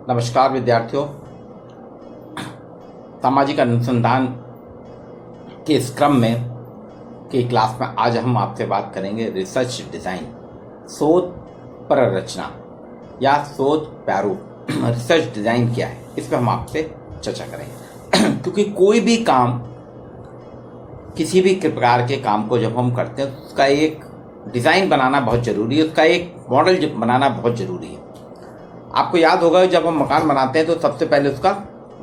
नमस्कार विद्यार्थियों। सामाजिक अनुसंधान के इस क्रम में की क्लास में आज हम आपसे बात करेंगे रिसर्च डिज़ाइन, शोध प्ररचना या शोध प्रारूप। रिसर्च डिज़ाइन क्या है, इस पर हम आपसे चर्चा करेंगे। क्योंकि कोई भी काम, किसी भी प्रकार के काम को जब हम करते हैं उसका एक डिज़ाइन बनाना बहुत ज़रूरी है, उसका एक मॉडल बनाना बहुत ज़रूरी है। आपको याद होगा जब हम मकान बनाते हैं तो सबसे पहले उसका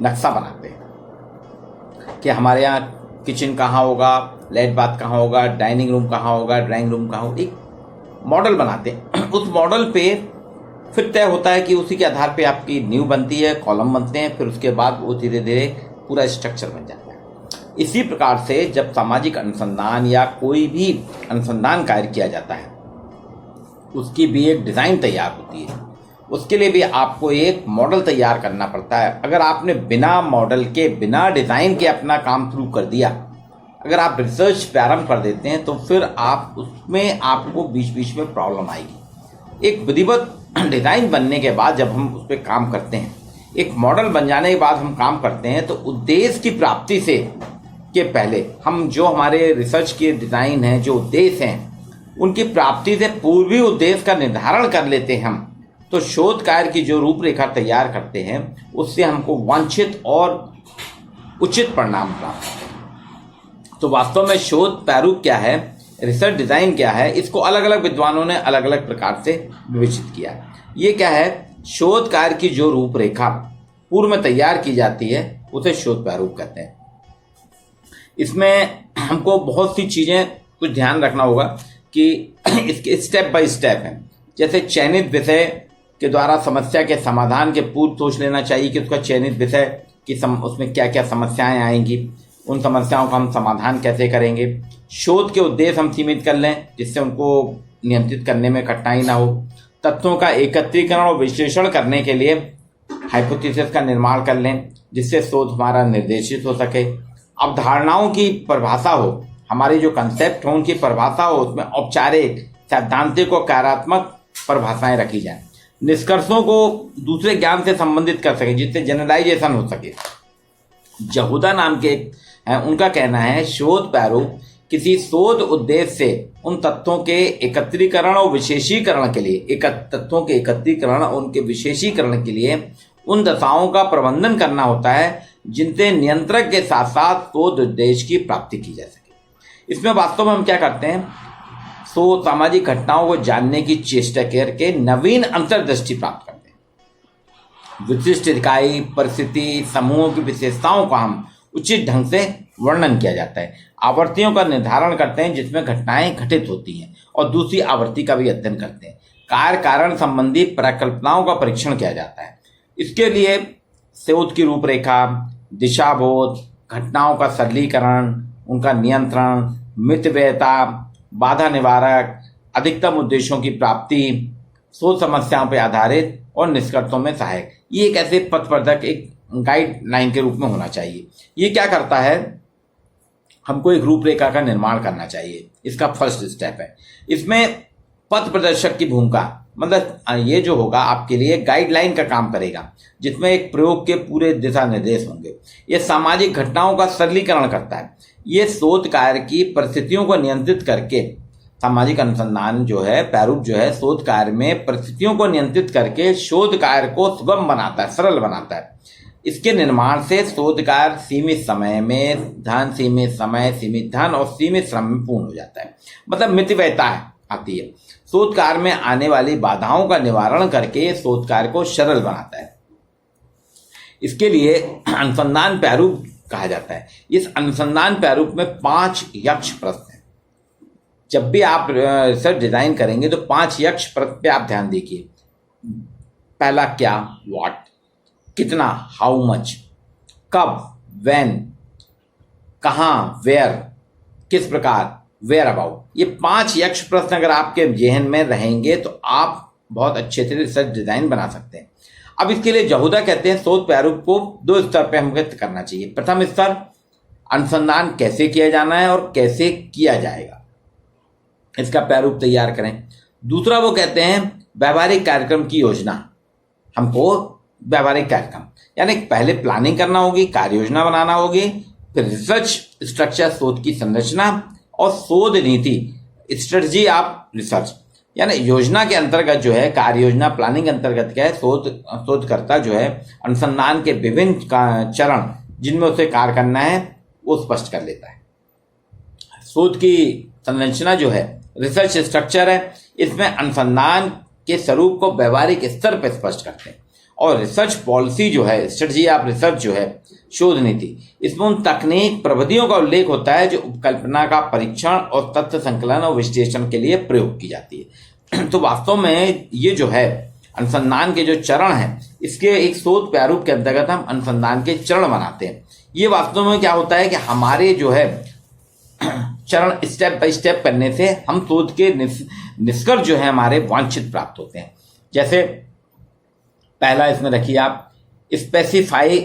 नक्शा बनाते हैं कि हमारे यहाँ किचन कहाँ होगा, लेट बाथ कहाँ होगा, डाइनिंग रूम कहाँ होगा, ड्राइंग रूम कहाँ होगा। एक मॉडल बनाते हैं। उस मॉडल पे फिर तय होता है कि उसी के आधार पे आपकी नींव बनती है, कॉलम बनते हैं, फिर उसके बाद वो धीरे धीरे पूरा स्ट्रक्चर बन जाता है। इसी प्रकार से जब सामाजिक अनुसंधान या कोई भी अनुसंधान कार्य किया जाता है उसकी भी एक डिज़ाइन तैयार होती है। उसके लिए भी आपको एक मॉडल तैयार करना पड़ता है। अगर आपने बिना मॉडल के, बिना डिज़ाइन के अपना काम शुरू कर दिया, अगर आप रिसर्च प्रारंभ कर देते हैं तो फिर आप उसमें आपको बीच बीच में प्रॉब्लम आएगी। एक विधिवत डिज़ाइन बनने के बाद जब हम उस पर काम करते हैं, एक मॉडल बन जाने के बाद हम काम करते हैं, तो उद्देश्य की प्राप्ति से के पहले हम जो हमारे रिसर्च के डिज़ाइन हैं, जो उद्देश्य हैं, उनकी प्राप्ति से पूर्वी उद्देश्य का निर्धारण कर लेते हैं हम, तो शोध कार्य की जो रूपरेखा तैयार करते हैं उससे हमको वांछित और उचित परिणाम प्राप्त होते हैं। तो वास्तव में शोध प्रारूप क्या है, रिसर्च डिज़ाइन क्या है, इसको अलग अलग विद्वानों ने अलग अलग प्रकार से विवेचित किया। ये क्या है, शोध कार्य की जो रूपरेखा पूर्व में तैयार की जाती है उसे शोध प्रारूप कहते हैं। इसमें हमको बहुत सी चीज़ें कुछ ध्यान रखना होगा कि इसके स्टेप बाय स्टेप हैं। जैसे चयनित विषय के द्वारा समस्या के समाधान के पूर्व सोच लेना चाहिए कि उसका चयनित विषय की उसमें क्या क्या समस्याएं आएंगी, उन समस्याओं का हम समाधान कैसे करेंगे। शोध के उद्देश्य हम सीमित कर लें जिससे उनको नियंत्रित करने में कठिनाई ना हो। तथ्यों का एकत्रीकरण और विश्लेषण करने के लिए हाइपोथेसिस का निर्माण कर लें जिससे शोध हमारा निर्देशित हो सके। अवधारणाओं की परिभाषा हो, हमारी जो कंसेप्ट हो उनकी परिभाषा हो, उसमें औपचारिक, सैद्धांतिक और कार्यात्मक परिभाषाएं रखी जाएं। निष्कर्षों को दूसरे ज्ञान से संबंधित कर सके जिससे जनरलाइजेशन हो सके। यहूदा नाम के हैं, उनका कहना है शोध प्रारूप किसी शोध उद्देश्य से उन तथ्यों के एकत्रीकरण और विशेषीकरण के लिए, तथ्यों के एकत्रीकरण और उनके विशेषीकरण के लिए उन दशाओं का प्रबंधन करना होता है जिनसे नियंत्रक के साथ साथ शोध उद्देश्य की प्राप्ति की जा सके। इसमें वास्तव में हम क्या करते हैं, सामाजिक घटनाओं को जानने की चेष्टा करके नवीन अंतर्दृष्टि प्राप्त करते हैं। विशिष्ट इकाई, परिस्थिति, समूहों की विशेषताओं का हम उचित ढंग से वर्णन किया जाता है। आवर्तियों का निर्धारण करते हैं जिसमें घटनाएं घटित होती हैं और दूसरी आवृत्ति का भी अध्ययन करते हैं। कार्य कारण संबंधी परिकल्पनाओं का परीक्षण किया जाता है। इसके लिए शोध की रूपरेखा, दिशाबोध, घटनाओं का सरलीकरण, उनका नियंत्रण, मितव्ययता, बाधा निवारक, अधिकतम उद्देश्यों की प्राप्ति, शोध समस्याओं पर आधारित और निष्कर्षों में सहायक, ये एक ऐसे पथप्रदर्शक, एक गाइडलाइन के रूप में होना चाहिए। ये क्या करता है, हमको एक रूपरेखा का निर्माण करना चाहिए। इसका फर्स्ट स्टेप है। इसमें पथ प्रदर्शक की भूमिका, मतलब ये जो होगा आपके लिए गाइडलाइन का काम करेगा जिसमें एक प्रयोग के पूरे दिशा निर्देश होंगे। ये सामाजिक घटनाओं का सरलीकरण करता है। ये शोध कार्य की परिस्थितियों को नियंत्रित करके, सामाजिक अनुसंधान जो है, प्रारूप जो है, शोध कार्य में परिस्थितियों को नियंत्रित करके शोध कार्य को सुगम बनाता है, सरल बनाता है। इसके निर्माण से शोध कार्य सीमित समय में सीमित समय, सीमित धन और सीमित श्रम में पूर्ण हो जाता है। मतलब मितव्ययता आती है। शोध कार्य में आने वाली बाधाओं का निवारण करके शोध कार्य को सरल बनाता है। इसके लिए अनुसंधान प्रारूप कहा जाता है। इस अनुसंधान प्रारूप में 5 यक्ष प्रश्न हैं। जब भी आप रिसर्च डिजाइन करेंगे तो 5 यक्ष प्रश्न पे आप ध्यान दीजिए। पहला क्या, व्हाट, कितना, हाउ मच, कब, व्हेन, कहाँ, वेयर, किस प्रकार, वेयर अबाउट। ये 5 यक्ष प्रश्न अगर आपके जहन में रहेंगे तो आप बहुत अच्छे से रिसर्च डिजाइन बना सकते हैं। अब इसके लिए यहूदा कहते हैं शोध प्रारूप को 2 स्तर पर हमें करना चाहिए। प्रथम स्तर, अनुसंधान कैसे किया जाना है और कैसे किया जाएगा, इसका प्रारूप तैयार करें। दूसरा वो कहते हैं व्यावहारिक कार्यक्रम की योजना, हमको व्यावहारिक कार्यक्रम, यानी पहले प्लानिंग करना होगी, कार्य योजना बनाना होगी, फिर रिसर्च स्ट्रक्चर, शोध की संरचना, और शोध नीति, स्ट्रेटजी ऑफ रिसर्च, यानी योजना के अंतर्गत जो है, कार्य योजना प्लानिंग के अंतर्गत क्या है, शोधकर्ता जो है अनुसंधान के विभिन्न चरण जिनमें उसे कार्य करना है वो स्पष्ट कर लेता है। शोध की संरचना जो है, रिसर्च स्ट्रक्चर है, इसमें अनुसंधान के स्वरूप को व्यवहारिक स्तर पर स्पष्ट करते हैं। और रिसर्च पॉलिसी जो है, स्ट्रेटजी ऑफ रिसर्च जो है, शोध नीति, इसमें उन तकनीक प्रविधियों का उल्लेख होता है जो उपकल्पना का परीक्षण और तथ्य संकलन और विश्लेषण के लिए प्रयोग की जाती है। तो वास्तव में ये जो है अनुसंधान के जो चरण हैं, इसके एक शोध प्रारूप के अंतर्गत हम अनुसंधान के चरण बनाते हैं। ये वास्तव में क्या होता है कि हमारे जो है चरण स्टेप बाय स्टेप करने से हम शोध के निष्कर्ष जो है हमारे वांछित प्राप्त होते हैं। जैसे पहला इसमें रखिए आप, स्पेसिफाई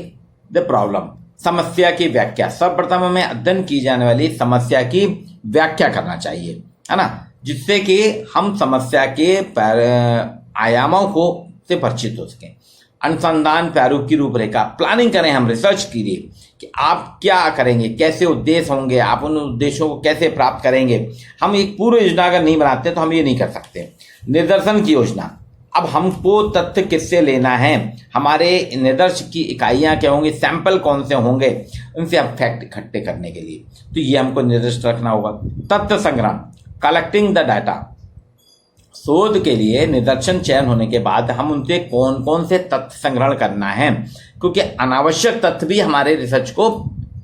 द प्रॉब्लम, समस्या की व्याख्या। सर्वप्रथम हमें अध्ययन की जाने वाली समस्या की व्याख्या करना चाहिए, है ना, जिससे कि हम समस्या के आयामों को से परिचित हो सकें। अनुसंधान प्रारूप की रूपरेखा, प्लानिंग करें हम रिसर्च के लिए कि आप क्या करेंगे, कैसे उद्देश्य होंगे, आप उन उद्देश्यों को कैसे प्राप्त करेंगे। हम एक पूर्व योजना अगर नहीं बनाते तो हम ये नहीं कर सकते। निदर्शन की योजना, अब हमको तथ्य किससे लेना है, हमारे निर्देश की इकाइयां क्या होंगी, सैंपल कौन से होंगे, उनसे हम फैक्ट इकट्ठे करने के लिए, तो ये हमको निर्दिष्ट रखना होगा। तथ्य संग्रह, कलेक्टिंग द डाटा, शोध के लिए निदर्शन चयन होने के बाद हम उनसे कौन कौन से तथ्य संग्रहण करना है, क्योंकि अनावश्यक तथ्य भी हमारे रिसर्च को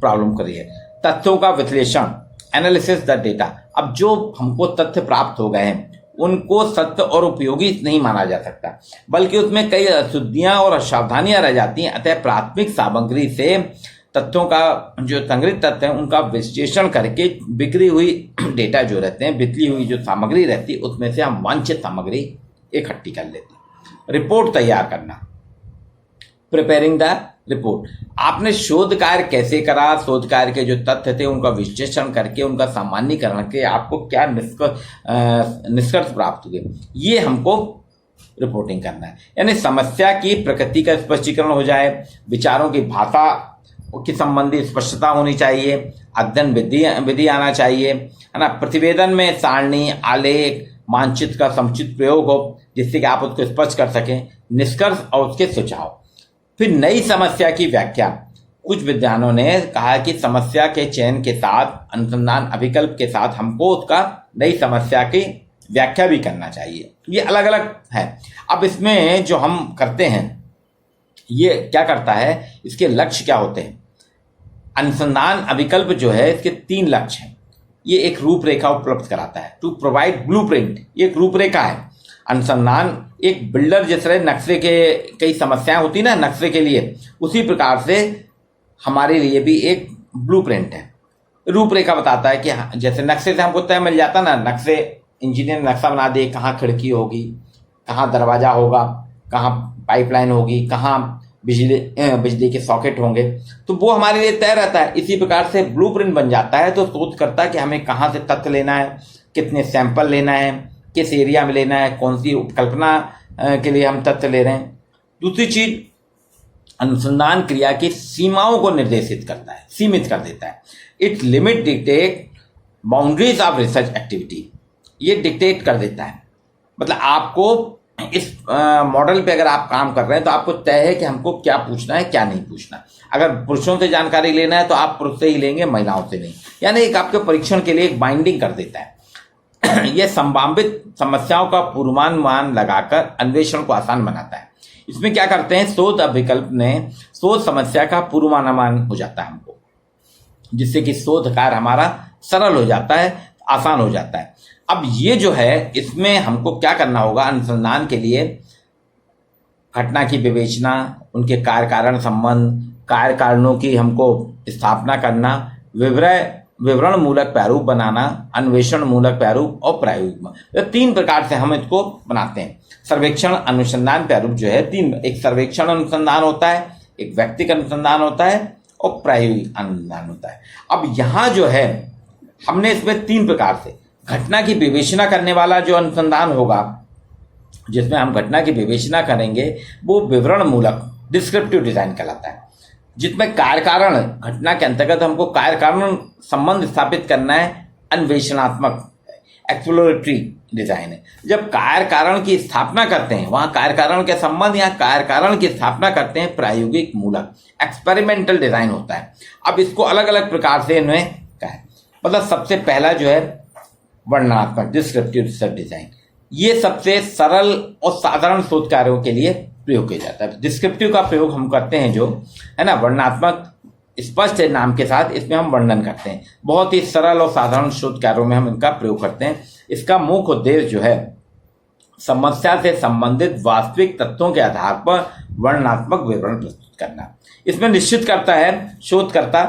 प्रॉब्लम करिए। तथ्यों का विश्लेषण, एनालिसिस द डेटा, अब जो हमको तथ्य प्राप्त हो गए हैं उनको सत्य और उपयोगी नहीं माना जा सकता, बल्कि उसमें कई अशुद्धियां और असावधानियां रह जाती हैं। अतः प्राथमिक सामग्री से तथ्यों का जो संग्रहित तथ्य है उनका विश्लेषण करके बिखरी हुई डेटा जो रहते हैं, बिखरी हुई जो सामग्री रहती है, उसमें से हम वांछित सामग्री इकट्ठी कर लेते हैं। रिपोर्ट तैयार करना, प्रिपेयरिंग द रिपोर्ट, आपने शोध कार्य कैसे करा, शोध कार्य के जो तथ्य थे उनका विश्लेषण करके उनका सामान्यीकरण करके आपको क्या निष्कर्ष प्राप्त हुए, ये हमको रिपोर्टिंग करना है। यानी समस्या की प्रकृति का स्पष्टीकरण हो जाए, विचारों की भाषा की संबंधी स्पष्टता होनी चाहिए, अध्ययन विधि आना चाहिए, है ना, प्रतिवेदन में सारणी, आलेख, मानचित्र का समुचित प्रयोग हो जिससे कि आप उसको स्पष्ट कर सकें, निष्कर्ष और उसके सुझाव। फिर नई समस्या की व्याख्या, कुछ विद्वानों ने कहा कि समस्या के चयन के साथ अनुसंधान अभिकल्प के साथ हमको उसका नई समस्या की व्याख्या भी करना चाहिए। ये अलग अलग है। अब इसमें जो हम करते हैं ये क्या करता है, इसके लक्ष्य क्या होते हैं। अनुसंधान अभिकल्प जो है इसके 3 लक्ष्य हैं। ये एक रूपरेखा उपलब्ध कराता है, टू प्रोवाइड ब्लूप्रिंट, ये एक रूपरेखा है। अनुसंधान एक बिल्डर जिस तरह नक्शे के कई समस्याएं होती ना नक्शे के लिए, उसी प्रकार से हमारे लिए भी एक ब्लूप्रिंट है, रूपरेखा बताता है कि जैसे नक्शे से हमको तय मिल जाता ना, नक्शे इंजीनियर नक्शा बना दे, कहाँ खिड़की होगी, कहाँ दरवाजा होगा, कहाँ पाइपलाइन होगी, कहाँ बिजली के सॉकेट होंगे, तो वो हमारे लिए तय रहता है। इसी प्रकार से ब्लूप्रिंट बन जाता है। तो शोध करता है कि हमें कहाँ से तथ्य लेना है, कितने सैंपल लेना है, किस एरिया में लेना है, कौन सी उपकल्पना के लिए हम तथ्य ले रहे हैं। दूसरी चीज, अनुसंधान क्रिया की सीमाओं को निर्देशित करता है, सीमित कर देता है। It limit dictate boundaries of research activity, ये डिक्टेट कर देता है। मतलब आपको इस मॉडल पे अगर आप काम कर रहे हैं तो आपको तय है कि हमको क्या पूछना है, क्या नहीं पूछना। अगर पुरुषों से जानकारी लेना है तो आप पुरुष से ही लेंगे, महिलाओं से नहीं। यानी एक आपके परीक्षण के लिए एक बाइंडिंग कर देता है। यह संभावित समस्याओं का पूर्वानुमान लगाकर अन्वेषण को आसान बनाता है। इसमें क्या करते हैं, शोध अभिकल्प ने शोध समस्या का पूर्वानुमान हो जाता है हमको, जिससे कि शोध कार्य हमारा सरल हो जाता है, आसान हो जाता है। अब ये जो है इसमें हमको क्या करना होगा, अनुसंधान के लिए घटना की विवेचना, उनके कार्य कारण संबंध, कार्य कारणों की हमको स्थापना करना, विवरण मूलक प्रारूप बनाना, अन्वेषण मूलक प्रारूप और प्रायोगिक, 3 प्रकार से हम इसको बनाते हैं। सर्वेक्षण अनुसंधान प्रारूप जो है 3, एक सर्वेक्षण अनुसंधान होता है, एक व्यक्तिगत अनुसंधान होता है और प्रायोगिक अनुसंधान होता है। अब यहाँ जो है हमने इसमें 3 प्रकार से घटना की विवेचना करने वाला जो अनुसंधान होगा, जिसमें हम घटना की विवेचना करेंगे, वो विवरण मूलक डिस्क्रिप्टिव डिजाइन कहलाता है, जिसमें कार्य कारण घटना के अंतर्गत हमको कार्य कारण संबंध स्थापित करना है, अन्वेषणात्मक एक्सप्लोरेटरी डिजाइन है। जब कार्य कारण की स्थापना करते हैं, वहां कार्य कारण के संबंध या कार्य कारण की स्थापना करते हैं, प्रायोगिक मूलक एक्सपेरिमेंटल डिजाइन होता है। अब इसको अलग अलग प्रकार से इन्हें कहा, मतलब सबसे पहला जो है वर्णनात्मक डिस्क्रिप्टिव रिसर्च डिजाइन, ये सबसे सरल और साधारण शोध कार्यों के लिए प्रयोग किया जाता है। डिस्क्रिप्टिव का प्रयोग हम करते हैं जो है ना, वर्णनात्मक स्पष्ट है नाम के साथ, इसमें हम वर्णन करते हैं। बहुत ही सरल और साधारण शोध कार्यों में हम इनका प्रयोग करते हैं। इसका मुख्य उद्देश्य जो है समस्या से संबंधित वास्तविक तथ्यों के आधार पर वर्णनात्मक विवरण प्रस्तुत करना। इसमें निश्चित करता है शोधकर्ता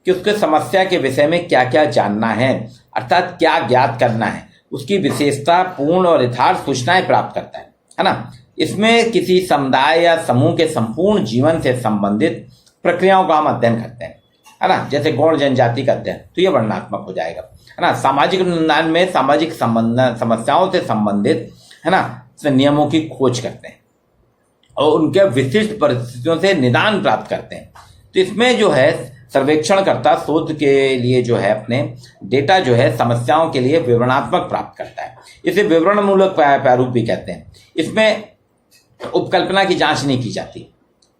कि उसके समस्या के विषय में क्या क्या जानना है, अर्थात क्या ज्ञात करना है, उसकी विशेषता, पूर्ण और यथार्थ सूचनाएं प्राप्त करता है ना। इसमें किसी समुदाय या समूह के संपूर्ण जीवन से संबंधित प्रक्रियाओं का हम अध्ययन करते हैं, है ना, जैसे गौड़ जनजाति का अध्ययन, तो ये वर्णनात्मक हो जाएगा, है ना। सामाजिक अनुसंधान में सामाजिक समस्याओं से संबंधित, है ना, नियमों की खोज करते हैं और उनके विशिष्ट परिस्थितियों से निदान प्राप्त करते हैं। तो इसमें जो है सर्वेक्षणकर्ता शोध के लिए जो है अपने डेटा जो है समस्याओं के लिए विवरणात्मक प्राप्त करता है। इसे विवरण मूलक प्रारूप भी कहते हैं। इसमें उपकल्पना की जांच नहीं की जाती।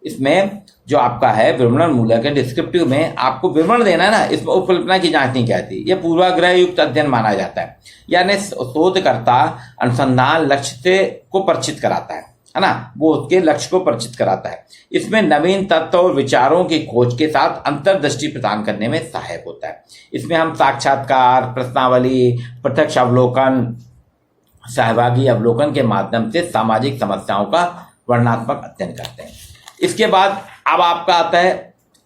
इसमें जो आपका है विवरण मूलक है, डिस्क्रिप्टिव में आपको विवरण देना है ना, इसमें उपकल्पना की जांच नहीं कहती। यह पूर्वाग्रह युक्त अध्ययन माना जाता है, यानी शोधकर्ता अनुसंधान लक्ष्य से को परिचित कराता है ना, वो उसके लक्ष्य को परिचित कराता है। इसमें नवीन तत्व और विचारों की खोज के साथ अंतर्दृष्टि प्रदान करने में सहायक होता है। इसमें हम साक्षात्कार, प्रश्नावली, प्रत्यक्ष अवलोकन, सहभागी अवलोकन के माध्यम से सामाजिक समस्याओं का वर्णनात्मक अध्ययन करते हैं। इसके बाद अब आपका आता है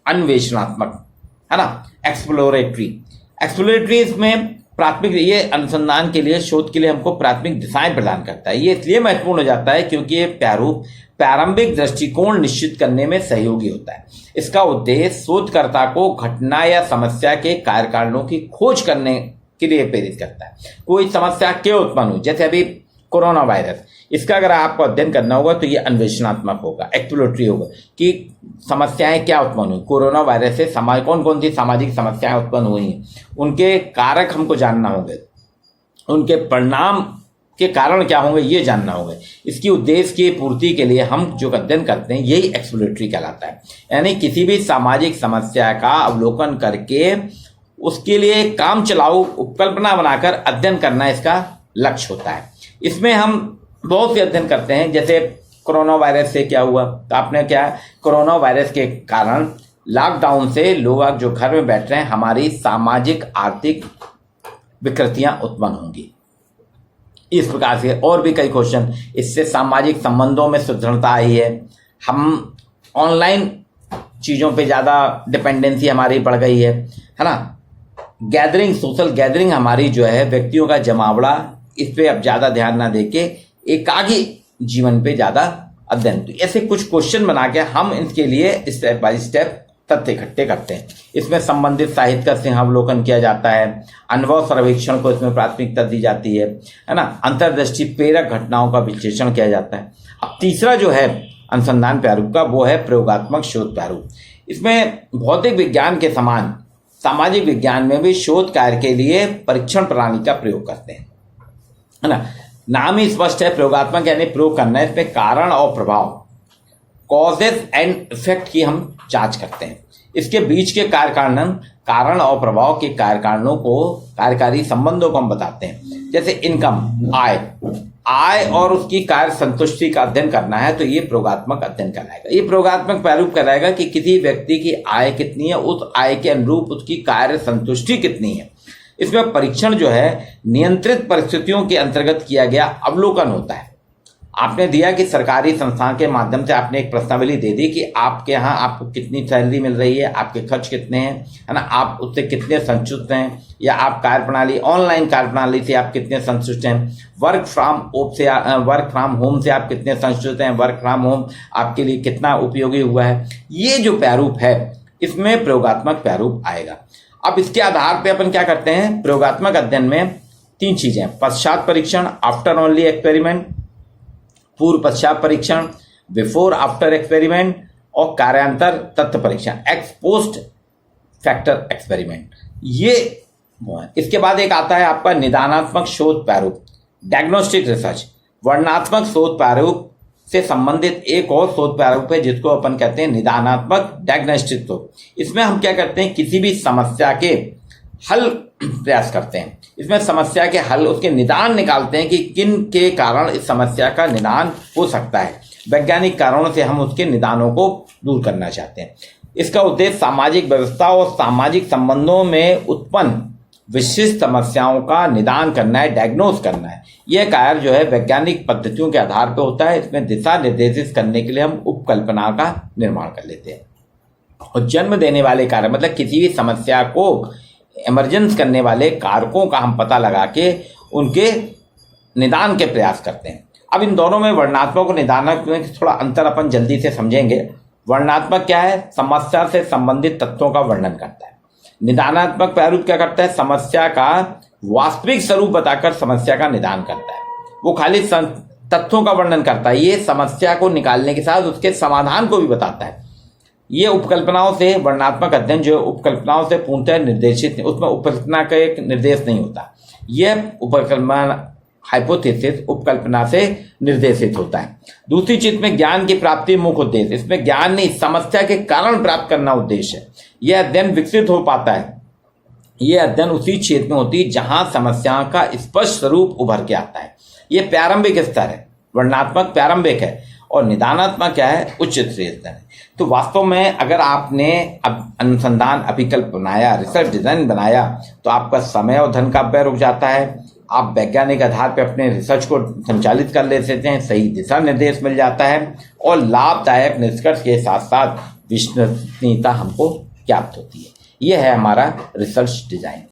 अन्वेषणात्मक, है ना, एक्सप्लोरेटरी। एक्सप्लोरेटरी इसमें प्राथमिक, ये अनुसंधान के लिए, शोध के लिए हमको प्राथमिक दिशाएं प्रदान करता है। ये इसलिए महत्वपूर्ण हो जाता है क्योंकि ये प्रारूप प्रारंभिक दृष्टिकोण निश्चित करने में सहयोगी होता है। इसका उद्देश्य शोधकर्ता को घटना या समस्या के कार्य कारणों की खोज करने के लिए प्रेरित करता है। कोई समस्या क्यों उत्पन्न हुई, जैसे अभी कोरोना वायरस, इसका अगर आपको अध्ययन करना होगा तो ये अन्वेषणात्मक होगा, एक्सप्लोरेटरी होगा कि समस्याएं क्या उत्पन्न हुई, कोरोना वायरस से समाज कौन कौन सी सामाजिक समस्याएं उत्पन्न हुई, उनके कारक हमको जानना होंगे, उनके परिणाम के कारण क्या होंगे ये जानना होगा। इसकी उद्देश्य की पूर्ति के लिए हम जो अध्ययन करते हैं यही एक्सप्लोरेटरी कहलाता है। यानी किसी भी सामाजिक समस्या का अवलोकन करके उसके लिए काम चलाऊ उपकल्पना बनाकर अध्ययन करना इसका लक्ष्य होता है। इसमें हम बहुत से अध्ययन करते हैं, जैसे कोरोना वायरस से क्या हुआ, तो आपने क्या, कोरोना वायरस के कारण लॉकडाउन से लोग जो घर में बैठ रहे हैं, हमारी सामाजिक आर्थिक विकृतियां उत्पन्न होंगी। इस प्रकार से और भी कई क्वेश्चन, इससे सामाजिक संबंधों में सुदृढ़ता आई है, हम ऑनलाइन चीज़ों पे ज़्यादा डिपेंडेंसी हमारी बढ़ गई है ना। गैदरिंग, सोशल गैदरिंग हमारी जो है, व्यक्तियों का जमावड़ा, इस पे अब ज़्यादा ध्यान ना देके एकाकी जीवन पे ज़्यादा अध्ययन। तो ऐसे कुछ क्वेश्चन बना के हम इसके लिए स्टेप बाय स्टेप तथ्य इकट्ठे करते हैं। इसमें संबंधित साहित्य का सिंहावलोकन किया जाता है, अनुभव सर्वेक्षण को इसमें प्राथमिकता दी जाती है ना, अंतर्दृष्टि प्रेरक घटनाओं का विश्लेषण किया जाता है। अब तीसरा जो है अनुसंधान प्रारूप का, वो है प्रयोगात्मक शोध प्रारूप। इसमें भौतिक विज्ञान के समान सामाजिक विज्ञान में भी शोध कार्य के लिए परीक्षण प्रणाली का प्रयोग करते हैं, है ना। नाम ही स्पष्ट है, प्रयोगात्मक यानी प्रयोग करना है। इसमें कारण और प्रभाव, कॉजेस एंड इफेक्ट की हम जांच करते हैं। इसके बीच के कारण और प्रभाव के कार्यकारणों को, कार्यकारी संबंधों को हम बताते हैं। जैसे इनकम, आय और उसकी कार्य संतुष्टि का अध्ययन करना है, तो ये प्रयोगात्मक अध्ययन कहलाएगा। ये प्रयोगात्मक प्रारूप कहलाएगा कि किसी व्यक्ति की आय कितनी है, उस आय के अनुरूप उसकी कार्य संतुष्टि कितनी है। इसमें परीक्षण जो है नियंत्रित परिस्थितियों के अंतर्गत किया गया अवलोकन होता है। आपने दिया कि सरकारी संस्थान के माध्यम से आपने एक प्रश्नावली दे दी कि आपके यहाँ आपको कितनी सैलरी मिल रही है, आपके खर्च कितने हैं, है ना, आप उससे कितने संतुष्ट हैं, या आप कार्य प्रणाली, ऑनलाइन कार्य प्रणाली से आप कितने संतुष्ट हैं, वर्क फ्रॉम होम से आप कितने संतुष्ट हैं, वर्क फ्रॉम होम आपके लिए कितना उपयोगी हुआ है। ये जो प्रारूप है इसमें प्रयोगात्मक प्रारूप आएगा। अब इसके आधार पर अपन क्या करते हैं, प्रयोगात्मक अध्ययन में तीन चीजें, पश्चात परीक्षण, आफ्टर ओनली एक्सपेरिमेंट, पूर्व पश्चात परीक्षण, बिफोर आफ्टर एक्सपेरिमेंट, और कार्यांतर तत्व परीक्षण, एक्स पोस्ट फैक्टर एक्सपेरिमेंट, ये वो है। इसके बाद एक आता है आपका निदानात्मक शोध प्रारूप, डायग्नोस्टिक रिसर्च। वर्णनात्मक शोध प्रारूप से संबंधित एक और शोध प्रारूप है जिसको अपन कहते हैं निदानात्मक डायग्नोस्टिक शोध। इसमें हम क्या करते हैं, किसी भी समस्या के हल प्रयास करते हैं। इसमें समस्या के हल, उसके निदान निकालते हैं कि किन के कारण इस समस्या का निदान हो सकता है। वैज्ञानिक कारणों से हम उसके निदानों को दूर करना चाहते हैं। इसका उद्देश्य सामाजिक व्यवस्था और सामाजिक संबंधों में उत्पन्न विशिष्ट समस्याओं का निदान करना है, डायग्नोज करना है। यह कार्य जो है वैज्ञानिक पद्धतियों के आधार पर होता है। इसमें दिशा निर्देशित करने के लिए हम उपकल्पना का निर्माण कर लेते हैं। और जन्म देने वाले कार्य मतलब किसी भी समस्या को इमरजेंस करने वाले कारकों का हम पता लगा के उनके निदान के प्रयास करते हैं। अब इन दोनों में वर्णनात्मक और निदानात्मक में थोड़ा अंतर अपन जल्दी से समझेंगे। वर्णनात्मक क्या है, समस्या से संबंधित तथ्यों का वर्णन करता है। निदानात्मक प्रारूप क्या करता है, समस्या का वास्तविक स्वरूप बताकर समस्या का निदान करता है। वो खाली तथ्यों का वर्णन करता है, ये समस्या को निकालने के साथ उसके समाधान को भी बताता है। ये उपकल्पनाओं से, वर्णनात्मक अध्ययन जो उपकल्पनाओं से पूर्णतः निर्देशित, उसमें उपकल्पना का एक निर्देश नहीं होता। यह उपकल्पना हाइपोथेसिस उपकल्पना से निर्देशित होता है। दूसरी चीज में ज्ञान की प्राप्ति मुख्य उद्देश्य, इसमें ज्ञान नहीं, समस्या के कारण प्राप्त करना उद्देश्य है। यह अध्ययन विकसित हो पाता है, यह अध्ययन उसी क्षेत्र में होती है जहां समस्या का स्पष्ट स्वरूप उभर के आता है। यह प्रारंभिक स्तर है, वर्णनात्मक प्रारंभिक है और निदानात्मक क्या है, उच्च स्तर है। तो वास्तव में अगर आपने अनुसंधान अभिकल्प बनाया, रिसर्च डिजाइन बनाया, तो आपका समय और धन का व्यय रुक जाता है। आप वैज्ञानिक आधार पर अपने रिसर्च को संचालित कर लेते हैं, सही दिशा निर्देश मिल जाता है और लाभदायक निष्कर्ष के साथ साथ विश्वसनीयता हमको प्राप्त होती है। यह है हमारा रिसर्च डिजाइन।